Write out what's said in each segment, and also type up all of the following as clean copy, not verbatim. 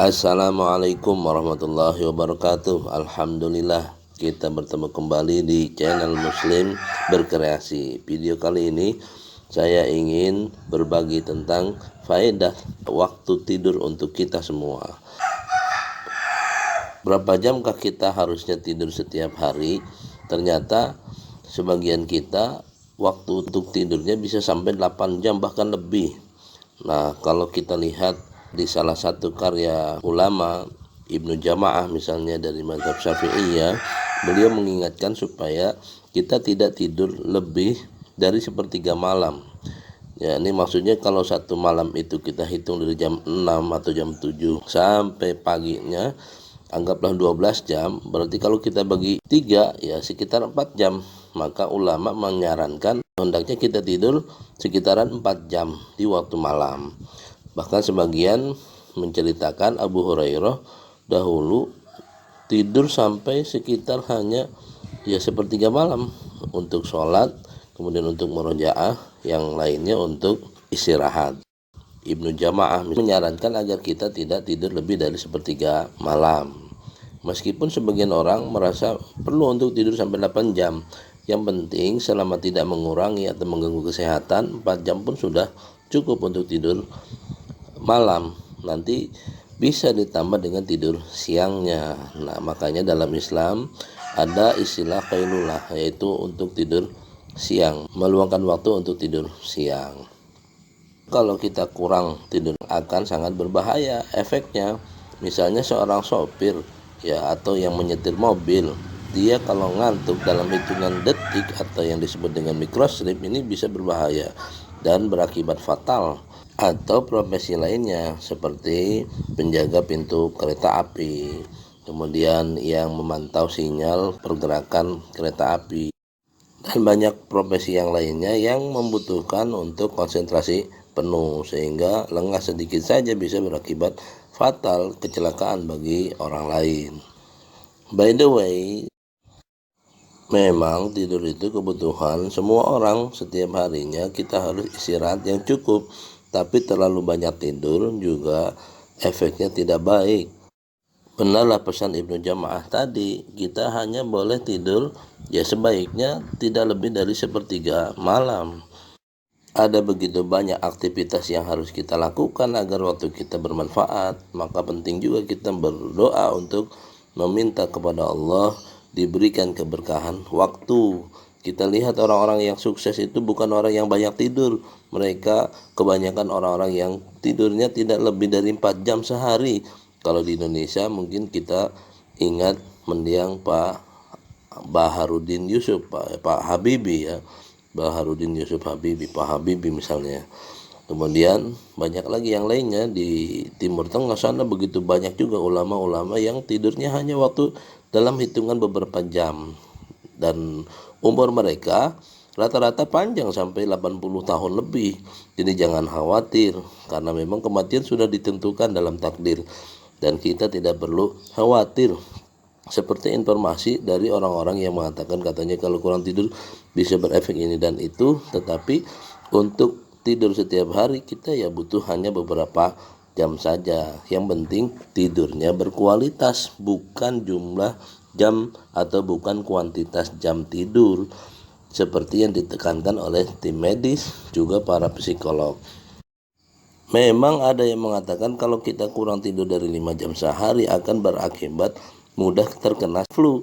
Assalamualaikum warahmatullahi wabarakatuh. Alhamdulillah kita bertemu kembali di channel Muslim Berkreasi. Video kali ini saya ingin berbagi tentang faedah waktu tidur untuk kita semua. Berapa jamkah kita harusnya tidur setiap hari? Ternyata sebagian kita waktu untuk tidurnya bisa sampai 8 jam bahkan lebih. Nah, kalau kita lihat di salah satu karya ulama Ibnu Jama'ah misalnya dari mazhab Syafi'iyah, beliau mengingatkan supaya kita tidak tidur lebih dari sepertiga malam. Ya, ini maksudnya kalau satu malam itu kita hitung dari jam 6 atau jam 7 sampai paginya, anggaplah 12 jam, berarti kalau kita bagi 3 ya sekitar 4 jam. Maka ulama menyarankan hendaknya kita tidur sekitaran 4 jam di waktu malam. Bahkan sebagian menceritakan Abu Hurairah dahulu tidur sampai sekitar hanya ya sepertiga malam untuk sholat, kemudian untuk murojaah, yang lainnya untuk istirahat. Ibnu Jama'ah menyarankan agar kita tidak tidur lebih dari sepertiga malam. Meskipun sebagian orang merasa perlu untuk tidur sampai 8 jam, yang penting selama tidak mengurangi atau mengganggu kesehatan, 4 jam pun sudah cukup untuk tidur malam. Nanti bisa ditambah dengan tidur siangnya. Nah, makanya dalam Islam ada istilah qailulah, yaitu untuk tidur siang, meluangkan waktu untuk tidur siang. Kalau kita kurang tidur akan sangat berbahaya efeknya. Misalnya seorang sopir ya atau yang menyetir mobil, dia kalau ngantuk dalam hitungan detik atau yang disebut dengan microsleep ini bisa berbahaya dan berakibat fatal. Atau profesi lainnya seperti penjaga pintu kereta api, kemudian yang memantau sinyal pergerakan kereta api, dan banyak profesi yang lainnya yang membutuhkan untuk konsentrasi penuh, sehingga lengah sedikit saja bisa berakibat fatal, kecelakaan bagi orang lain. By the way, memang tidur itu kebutuhan semua orang. Setiap harinya kita harus istirahat yang cukup, tapi terlalu banyak tidur juga efeknya tidak baik. Benarlah pesan Ibnu Jama'ah tadi, kita hanya boleh tidur ya sebaiknya tidak lebih dari sepertiga malam. Ada begitu banyak aktivitas yang harus kita lakukan agar waktu kita bermanfaat, maka penting juga kita berdoa untuk meminta kepada Allah diberikan keberkahan waktu. Kita lihat orang-orang yang sukses itu bukan orang yang banyak tidur. Mereka kebanyakan orang-orang yang tidurnya tidak lebih dari 4 jam sehari. Kalau di Indonesia mungkin kita ingat mendiang Pak Baharudin Yusuf, Pak Habibie ya. Baharudin Yusuf Habibie, Pak Habibie misalnya. Kemudian banyak lagi yang lainnya di Timur Tengah sana, begitu banyak juga ulama-ulama yang tidurnya hanya waktu dalam hitungan beberapa jam. Dan umur mereka rata-rata panjang sampai 80 tahun lebih. Jadi jangan khawatir, karena memang kematian sudah ditentukan dalam takdir dan kita tidak perlu khawatir. Seperti informasi dari orang-orang yang mengatakan katanya kalau kurang tidur bisa berefek ini dan itu, tetapi untuk tidur setiap hari kita ya butuh hanya beberapa jam saja. Yang penting tidurnya berkualitas, bukan jumlah jam atau bukan kuantitas jam tidur seperti yang ditekankan oleh tim medis juga para psikolog. Memang ada yang mengatakan kalau kita kurang tidur dari 5 jam sehari akan berakibat mudah terkena flu.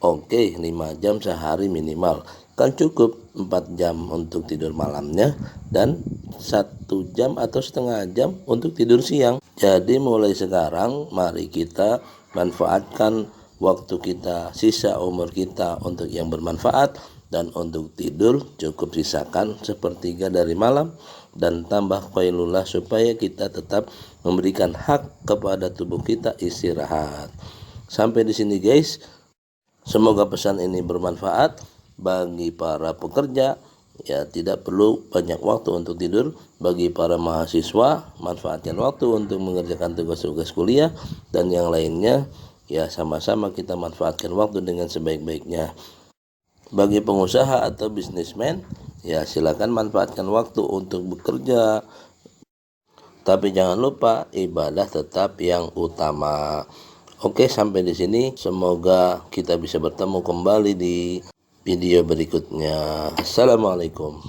Oke, 5 jam sehari minimal, kan cukup 4 jam untuk tidur malamnya dan 1 jam atau setengah jam untuk tidur siang. Jadi mulai sekarang mari kita manfaatkan waktu kita, sisa umur kita untuk yang bermanfaat, dan untuk tidur cukup sisakan sepertiga dari malam dan tambah qailullah supaya kita tetap memberikan hak kepada tubuh kita istirahat. Sampai di sini guys. Semoga pesan ini bermanfaat bagi para pekerja. Ya, tidak perlu banyak waktu untuk tidur. Bagi para mahasiswa, manfaatkan waktu untuk mengerjakan tugas-tugas kuliah dan yang lainnya. Ya, sama-sama kita manfaatkan waktu dengan sebaik-baiknya. Bagi pengusaha atau bisnismen, ya silakan manfaatkan waktu untuk bekerja, Tapi jangan lupa ibadah tetap yang utama. Oke, sampai di sini. Semoga kita bisa bertemu kembali di video berikutnya. Assalamualaikum.